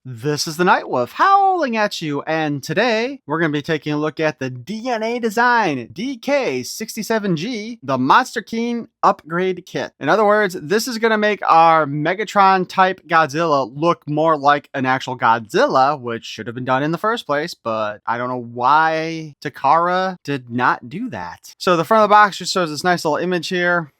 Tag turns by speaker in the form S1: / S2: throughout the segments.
S1: This is the Nightwolf howling at you, and today we're going to be taking a look at the DNA Design DK-67G, the Monster King Upgrade Kit. In other words, this is going to make our Megatron type Godzilla look more like an actual Godzilla, which should have been done in the first place, but I don't know why Takara did not do that. So the front of the box just shows this nice little image here.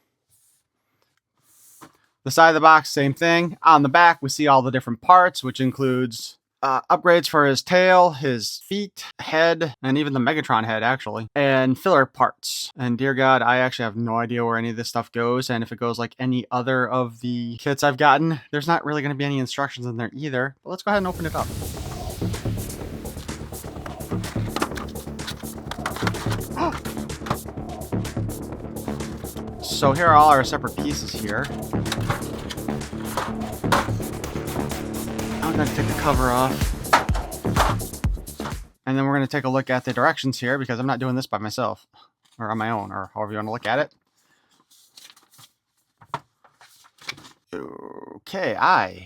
S1: The side of the box, same thing. On the back, we see all the different parts, which includes upgrades for his tail, his feet, head, and even the Megatron head, actually, and filler parts. And dear God, I actually have no idea where any of this stuff goes, and if it goes like any other of the kits I've gotten, there's not really going to be any instructions in there either. But let's go ahead and open it up. So here are all our separate pieces here. I'm going to take the cover off. And then we're going to take a look at the directions here because I'm not doing this by myself. Or on my own, or however you want to look at it. Okay, I'm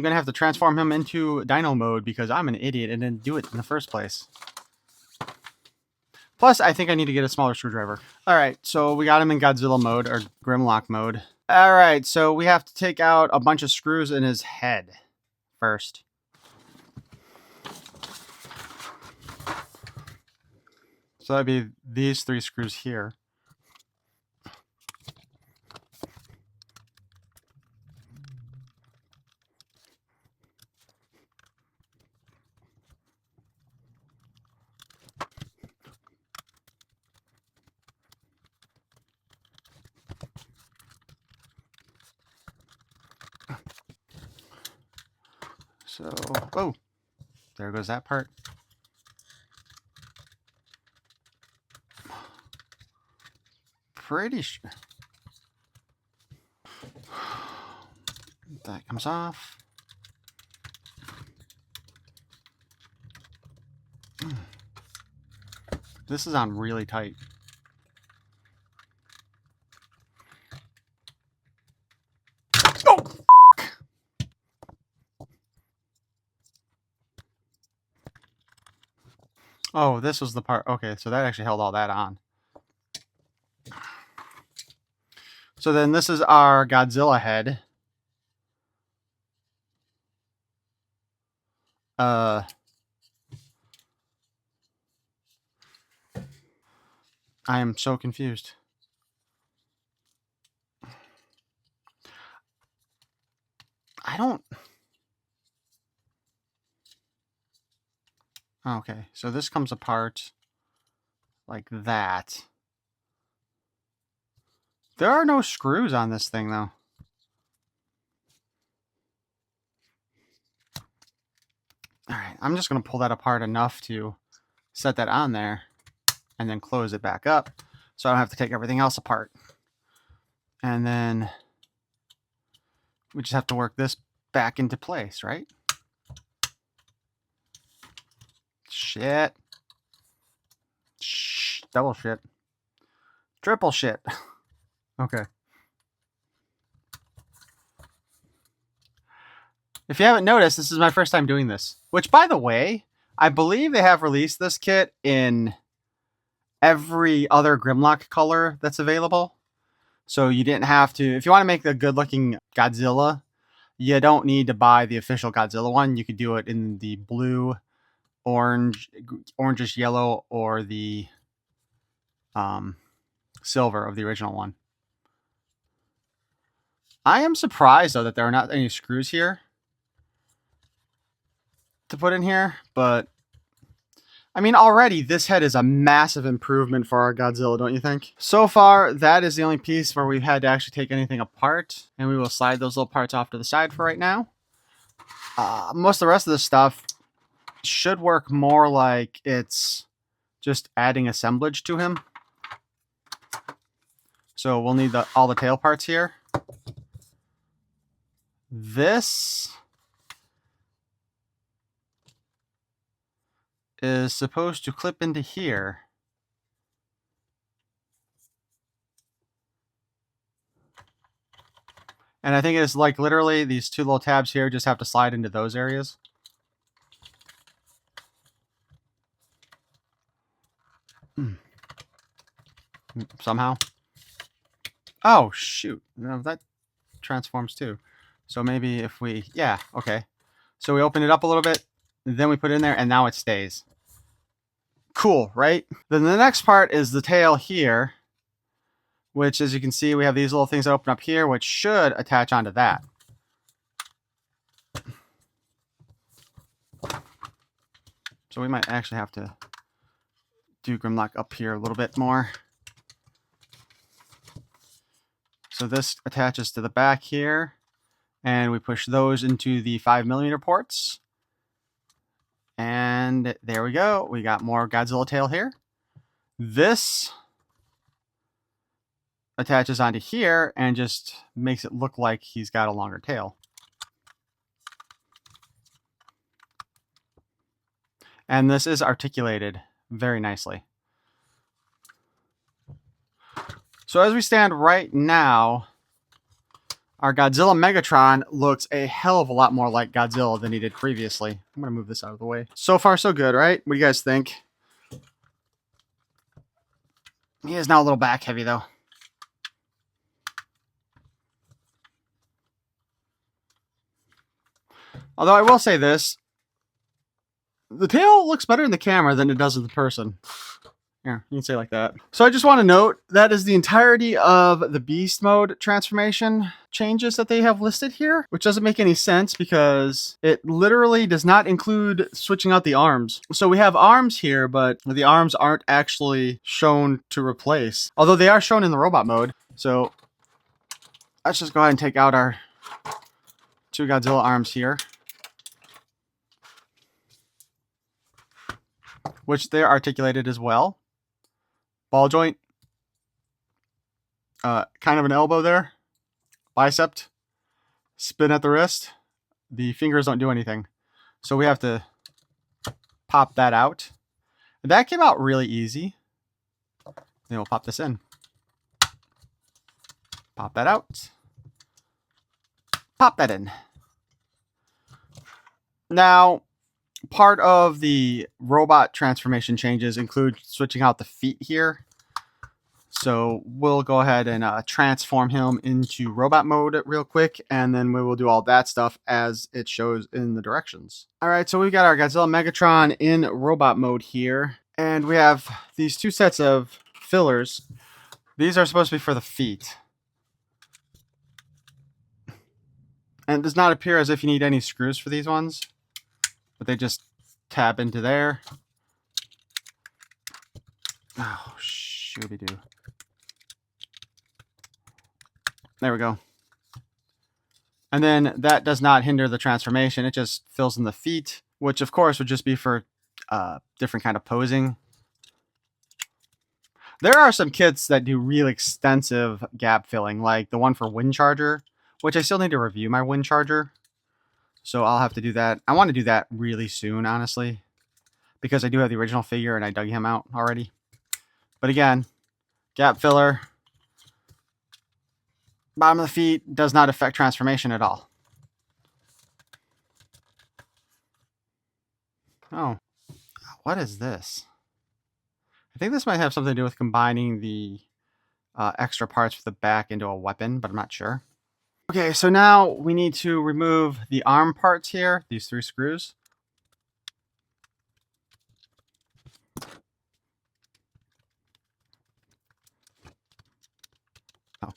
S1: going to have to transform him into Dino mode because I'm an idiot and didn't do it in the first place. Plus, I think I need to get a smaller screwdriver. Alright, so we got him in Godzilla mode, or Grimlock mode. Alright, so we have to take out a bunch of screws in his head first. So that'd be these 3 screws here. So, oh, there goes that part. Pretty sure that comes off. This is on really tight. Oh! Oh, this was the part. Okay, so that actually held all that on. So then this is our Godzilla head. I am so confused. I don't... Okay, so this comes apart like that. There are no screws on this thing, though. Alright, I'm just going to pull that apart enough to set that on there and then close it back up so I don't have to take everything else apart. And then we just have to work this back into place, right? Shit. Shh. Double shit. Triple shit. Okay. If you haven't noticed, this is my first time doing this. Which, by the way, I believe they have released this kit in every other Grimlock color that's available. So you didn't have to... If you want to make the good-looking Godzilla, you don't need to buy the official Godzilla one. You could do it in the blue, orange, orangish yellow, or the silver of the original one. I am surprised, though, that there are not any screws here to put in here, but I mean, already this head is a massive improvement for our Godzilla, don't you think? So far, that is the only piece where we've had to actually take anything apart, and we will slide those little parts off to the side for right now. Most of the rest of this stuff should work more like it's just adding assemblage to him. So we'll need all the tail parts here. This is supposed to clip into here. And I think it's like literally these two little tabs here just have to slide into those areas. Somehow. Oh, shoot. No, that transforms too. So maybe if we... Yeah, okay. So we open it up a little bit, then we put it in there, and now it stays. Cool, right? Then the next part is the tail here, which, as you can see, we have these little things that open up here, which should attach onto that. So we might actually have to do Grimlock up here a little bit more. So this attaches to the back here, and we push those into the 5mm ports. And there we go. We got more Godzilla tail here. This attaches onto here and just makes it look like he's got a longer tail. And this is articulated very nicely. So as we stand right now, our Godzilla Megatron looks a hell of a lot more like Godzilla than he did previously. I'm going to move this out of the way. So far, so good, right? What do you guys think? He is now a little back heavy, though. Although I will say this. The tail looks better in the camera than it does in the person. Yeah, you can say it like that. So I just want to note that is the entirety of the beast mode transformation changes that they have listed here, which doesn't make any sense because it literally does not include switching out the arms. So we have arms here, but the arms aren't actually shown to replace, although they are shown in the robot mode. So let's just go ahead and take out our two Godzilla arms here, which they're articulated as well. Ball joint, kind of an elbow there, bicep, spin at the wrist. The fingers don't do anything. So we have to pop that out. That came out really easy. Then we'll pop this in. Pop that out. Pop that in. Now, part of the robot transformation changes include switching out the feet here. So we'll go ahead and transform him into robot mode real quick, and then we will do all that stuff as it shows in the directions. All right, so we've got our Godzilla Megatron in robot mode here, and we have these two sets of fillers. These are supposed to be for the feet. And it does not appear as if you need any screws for these ones, but they just tab into there. Oh, shooby-doo. There we go. And then that does not hinder the transformation. It just fills in the feet, which of course would just be for different kind of posing. There are some kits that do real extensive gap filling, like the one for Wind Charger, which I still need to review my Wind Charger. So I'll have to do that. I want to do that really soon, honestly, because I do have the original figure and I dug him out already. But again, gap filler, bottom of the feet, does not affect transformation at all. Oh, what is this? I think this might have something to do with combining the extra parts for the back into a weapon, but I'm not sure. Okay, so now we need to remove the arm parts here, these 3 screws. Oh.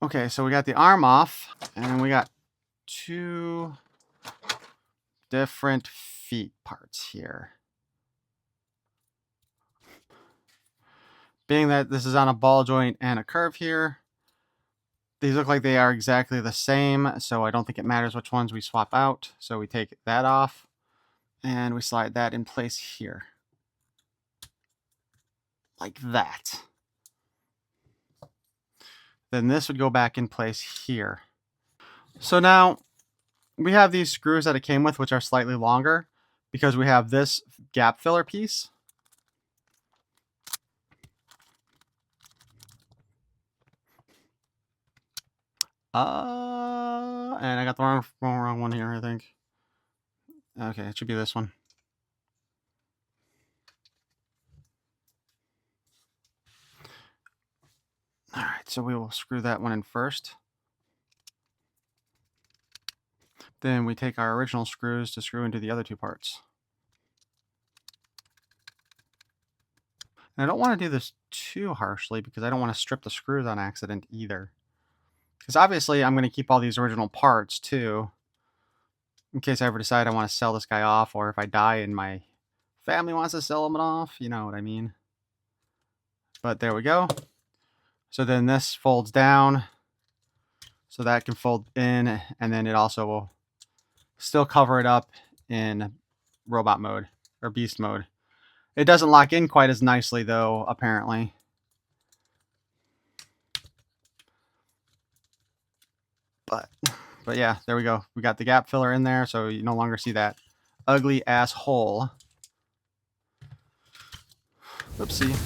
S1: Okay, so we got the arm off, and we got 2 different feet parts here. Being that this is on a ball joint and a curve here, these look like they are exactly the same, so I don't think it matters which ones we swap out. So we take that off, and we slide that in place here. Like that. Then this would go back in place here. So now, we have these screws that it came with, which are slightly longer, because we have this gap filler piece. And I got the wrong one here, I think. Okay, it should be this one. All right, so we will screw that one in first. Then we take our original screws to screw into the other two parts. And I don't want to do this too harshly because I don't want to strip the screws on accident either. Because obviously I'm going to keep all these original parts too, in case I ever decide I want to sell this guy off, or if I die and my family wants to sell him off, you know what I mean. But there we go. So then this folds down, so that can fold in, and then it also will still cover it up in robot mode or beast mode. It doesn't lock in quite as nicely though, apparently. But yeah, there we go. We got the gap filler in there, so you no longer see that ugly ass hole. Oopsie.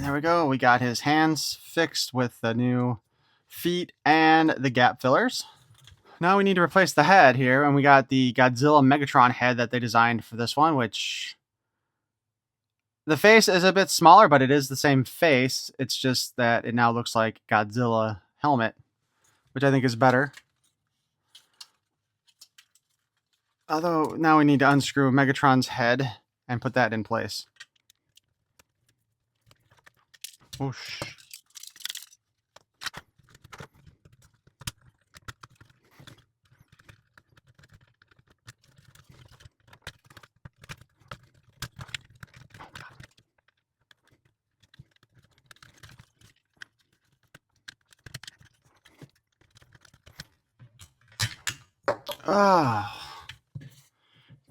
S1: There we go. We got his hands fixed with the new feet and the gap fillers. Now we need to replace the head here, and we got the Godzilla Megatron head that they designed for this one, which the face is a bit smaller, but it is the same face. It's just that it now looks like Godzilla helmet, which I think is better. Although now we need to unscrew Megatron's head and put that in place. Whoosh.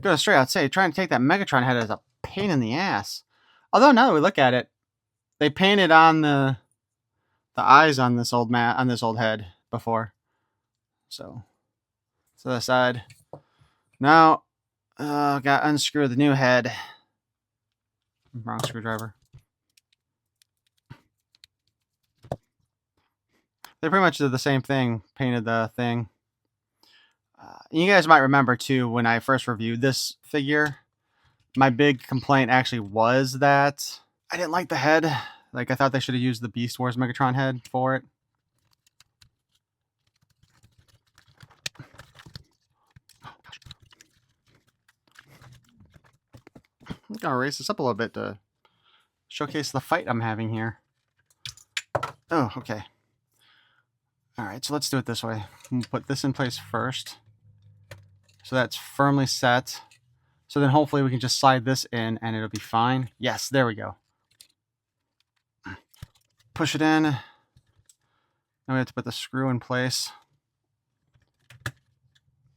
S1: Go straight out say trying to take that Megatron head is a pain in the ass. Although now that we look at it, they painted on the eyes on this old head before. So the side. Now got to unscrew the new head. Wrong screwdriver. They pretty much did the same thing, painted the thing. You guys might remember too, when I first reviewed this figure, my big complaint actually was that I didn't like the head. Like, I thought they should have used the Beast Wars Megatron head for it. I'm gonna raise this up a little bit to showcase the fight I'm having here. Oh, okay. Alright, so let's do it this way. We'll put this in place first. So that's firmly set. So then hopefully we can just slide this in and it'll be fine. Yes, there we go. Push it in. Now we have to put the screw in place.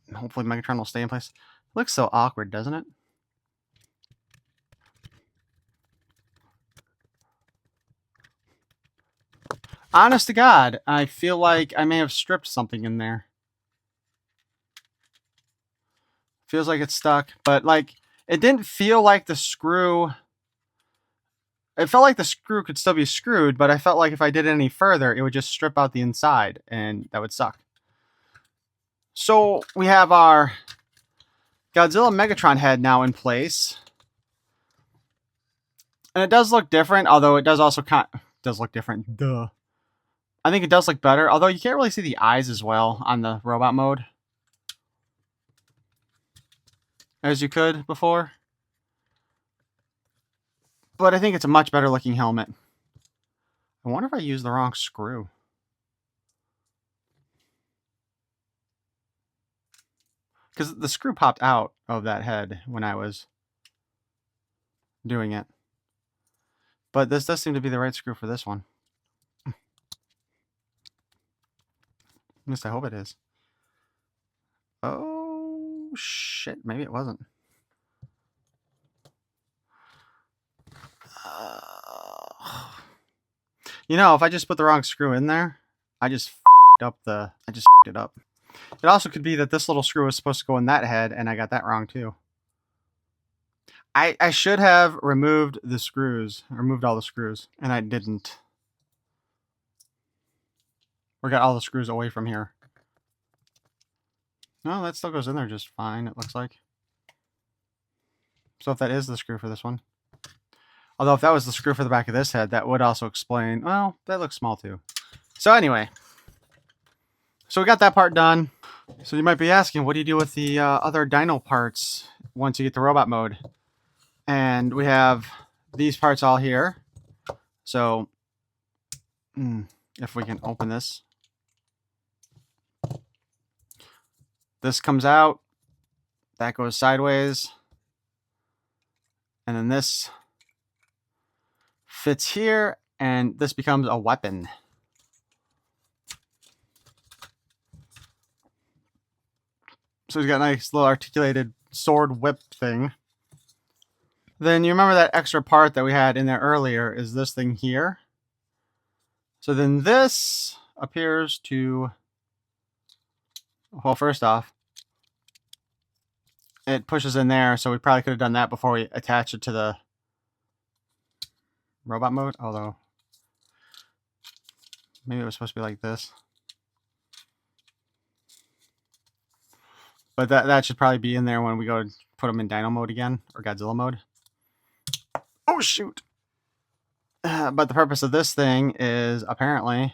S1: And hopefully Megatron will stay in place. It looks so awkward, doesn't it? Honest to God, I feel like I may have stripped something in there. Feels like it's stuck, but like it didn't feel like the screw. It felt like the screw could still be screwed, but I felt like if I did it any further, it would just strip out the inside, and that would suck. So we have our Godzilla Megatron head now in place. And it does look different, although it does also does look different. Duh. I think it does look better, although you can't really see the eyes as well on the robot mode as you could before. But I think it's a much better looking helmet. I wonder if I used the wrong screw. Because the screw popped out of that head when I was doing it. But this does seem to be the right screw for this one. At least I hope it is. Oh, shit. Maybe it wasn't. You know, if I just put the wrong screw in there, I just f***ed it up. It also could be that this little screw was supposed to go in that head, and I got that wrong too. I should have removed the screws, removed all the screws, and I didn't. Or got all the screws away from here. No, that still goes in there just fine, it looks like. So if that is the screw for this one. Although if that was the screw for the back of this head, that would also explain, well, that looks small too. So anyway. So we got that part done. So you might be asking, what do you do with the other dino parts once you get the robot mode? And we have these parts all here. So if we can open this. This comes out. That goes sideways. And then this fits here. And this becomes a weapon. So he's got a nice little articulated sword whip thing. Then you remember that extra part that we had in there earlier is this thing here. So then this appears to, well, first off, it pushes in there, so we probably could have done that before we attach it to the robot mode, although maybe it was supposed to be like this. But that should probably be in there when we go to put them in Dino mode again, or Godzilla mode. Oh, shoot! But the purpose of this thing is apparently,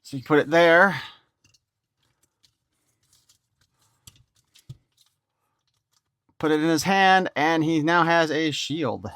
S1: so you put it there. Put it in his hand, and he now has a shield.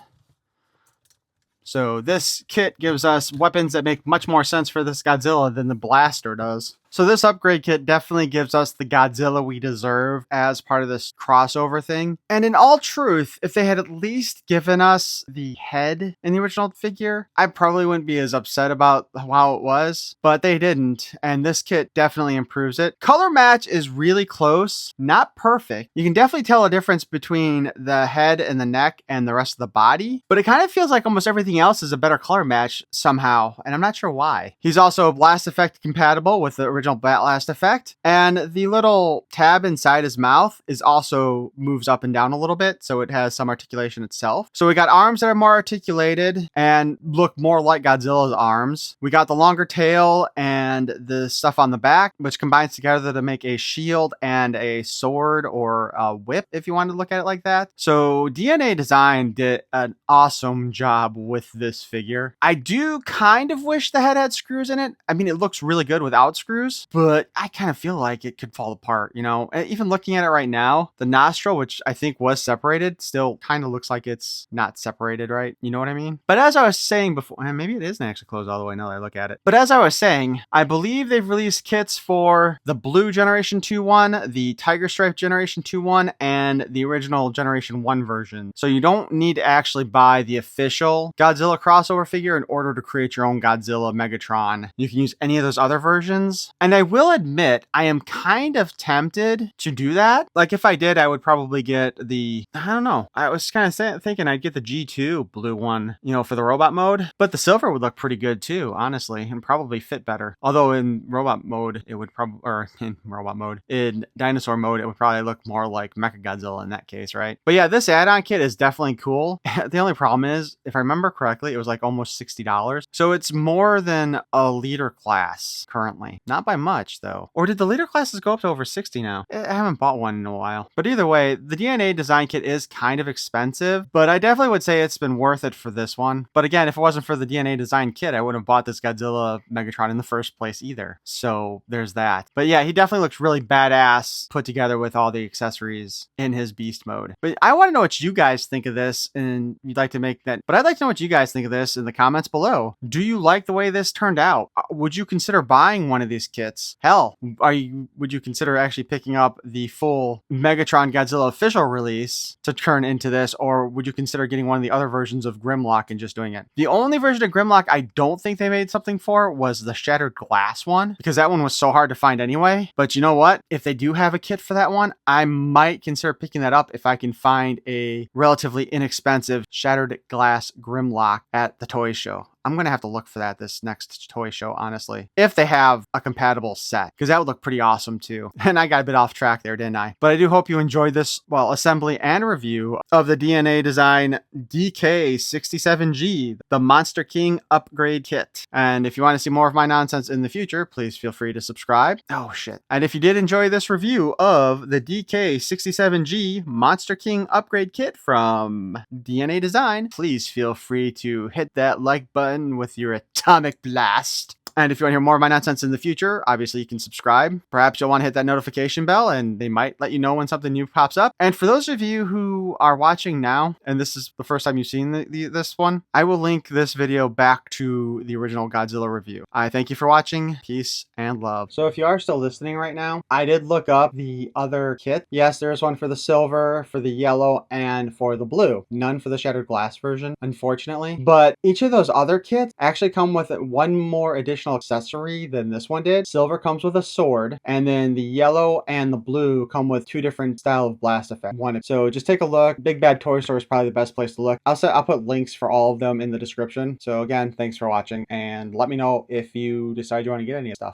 S1: So this kit gives us weapons that make much more sense for this Godzilla than the blaster does. So this upgrade kit definitely gives us the Godzilla we deserve as part of this crossover thing. And in all truth, if they had at least given us the head in the original figure, I probably wouldn't be as upset about how it was, but they didn't. And this kit definitely improves it. Color match is really close, not perfect. You can definitely tell a difference between the head and the neck and the rest of the body, but it kind of feels like almost everything else is a better color match somehow, and I'm not sure why. He's also blast effect compatible with the original blast effect, and the little tab inside his mouth is also moves up and down a little bit, so it has some articulation itself. So we got arms that are more articulated and look more like Godzilla's arms. We got the longer tail and the stuff on the back, which combines together to make a shield and a sword or a whip, if you want to look at it like that. So DNA Design did an awesome job with this figure. I do kind of wish the head had screws in it. I mean, it looks really good without screws, but I kind of feel like it could fall apart, you know? Even looking at it right now, the nostril, which I think was separated, still kind of looks like it's not separated, right? You know what I mean? But as I was saying before, and maybe it isn't actually closed all the way now that I look at it. But as I was saying, I believe they've released kits for the Blue Generation 2-1, the Tiger Stripe Generation 2-1, and the original Generation 1 version. So you don't need to actually buy the official Godzilla crossover figure in order to create your own Godzilla Megatron. You can use any of those other versions. And I will admit, I am kind of tempted to do that. Like if I did, I would probably get the, I don't know. I was kind of thinking I'd get the G2 blue one, you know, for the robot mode. But the silver would look pretty good too, honestly, and probably fit better. Although in robot mode, it would probably, or in robot mode, in dinosaur mode, it would probably look more like Mechagodzilla in that case, right? But yeah, this add-on kit is definitely cool. The only problem is, if I remember correctly, it was like almost $60. So it's more than a leader class currently. Not by by much though. Or did the leader classes go up to over 60 now? I haven't bought one in a while. But either way, the DNA design kit is kind of expensive, but I definitely would say it's been worth it for this one. But again, if it wasn't for the DNA design kit, I wouldn't have bought this Godzilla Megatron in the first place either. So there's that. But yeah, he definitely looks really badass put together with all the accessories in his beast mode. But I want to know what you guys think of this, and you'd like to make that. But I'd like to know what you guys think of this in the comments below. Do you like the way this turned out? Would you consider buying one of these kits? Hell, would you consider actually picking up the full Megatron Godzilla official release to turn into this, or would you consider getting one of the other versions of Grimlock and just doing it? The only version of Grimlock I don't think they made something for was the Shattered Glass one, because that one was so hard to find anyway. But you know what? If they do have a kit for that one, I might consider picking that up if I can find a relatively inexpensive Shattered Glass Grimlock at the toy show. I'm going to have to look for that this next toy show, honestly, if they have a compatible set, because that would look pretty awesome too. And I got a bit off track there, didn't I? But I do hope you enjoyed this, well, assembly and review of the DNA Design DK-67G, the Monster King upgrade kit. And if you want to see more of my nonsense in the future, please feel free to subscribe. Oh, shit. And if you did enjoy this review of the DK-67G Monster King upgrade kit from DNA Design, please feel free to hit that like button with your atomic blast. And if you want to hear more of my nonsense in the future, obviously you can subscribe. Perhaps you'll want to hit that notification bell and they might let you know when something new pops up. And for those of you who are watching now, and this is the first time you've seen this one, I will link this video back to the original Godzilla review. I thank you for watching. Peace and love. So if you are still listening right now, I did look up the other kit. Yes, there's one for the silver, for the yellow, and for the blue. None for the Shattered Glass version, unfortunately. But each of those other kits actually come with one more additional accessory than this one did. Silver comes with a sword, and then the yellow and the blue come with two different style of blast effect. So just take a look. Big Bad Toy Store is probably the best place to look. I'll put links for all of them in the description. So again, thanks for watching, and let me know if you decide you want to get any of the stuff.